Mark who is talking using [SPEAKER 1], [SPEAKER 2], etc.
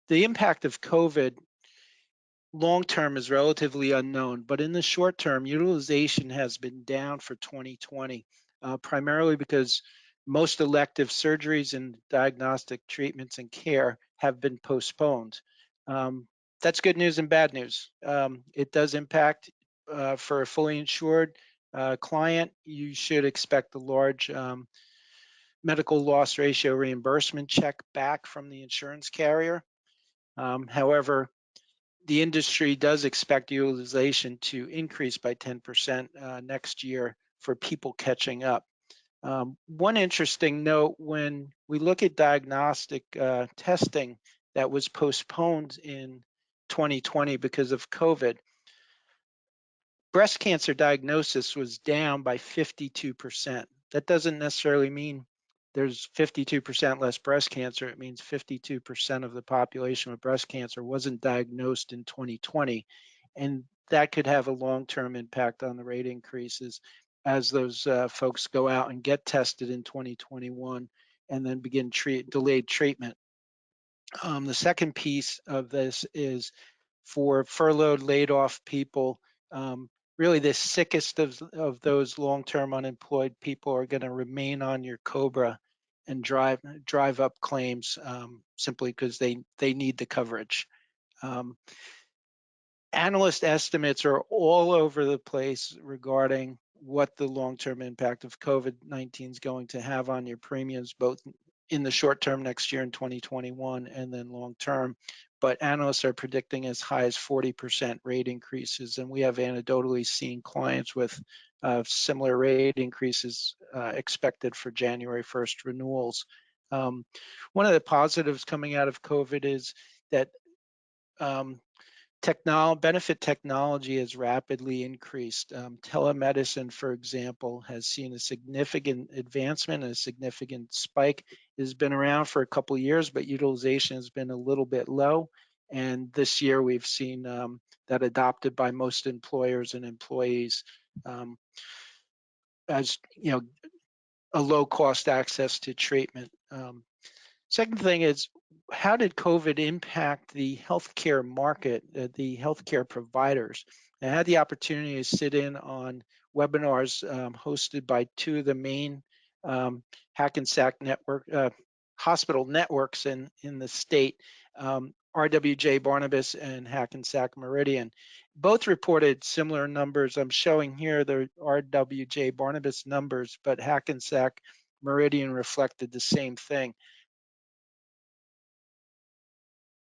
[SPEAKER 1] The impact of COVID long term is relatively unknown, but in the short term, utilization has been down for 2020, primarily because most elective surgeries and diagnostic treatments and care have been postponed. Um, that's good news and bad news. It does impact for a fully insured client. You should expect a large medical loss ratio reimbursement check back from the insurance carrier. However, the industry does expect utilization to increase by 10% next year for people catching up. One interesting note, when we look at diagnostic testing that was postponed in 2020 because of COVID, breast cancer diagnosis was down by 52%. That doesn't necessarily mean there's 52% less breast cancer. It means 52% of the population with breast cancer wasn't diagnosed in 2020. And that could have a long-term impact on the rate increases as those folks go out and get tested in 2021 and then begin delayed treatment. The second piece of this is for furloughed, laid off people. Really, the sickest of those long-term unemployed people are going to remain on your COBRA and drive up claims simply because they need the coverage. Analyst estimates are all over the place regarding what the long-term impact of COVID-19 is going to have on your premiums, both in the short term next year in 2021 and then long term. But analysts are predicting as high as 40% rate increases. And we have anecdotally seen clients with similar rate increases expected for January 1st renewals. One of the positives coming out of COVID is that benefit technology has rapidly increased. Telemedicine, for example, has seen a significant advancement and a significant spike. It has been around for a couple of years, but utilization has been a little bit low. And this year we've seen that adopted by most employers and employees as a low-cost access to treatment. Second thing is, how did COVID impact the healthcare market, the healthcare providers? I had the opportunity to sit in on webinars hosted by two of the main Hackensack network hospital networks in the state, RWJ Barnabas and Hackensack Meridian. Both reported similar numbers. I'm showing here the RWJ Barnabas numbers, but Hackensack Meridian reflected the same thing.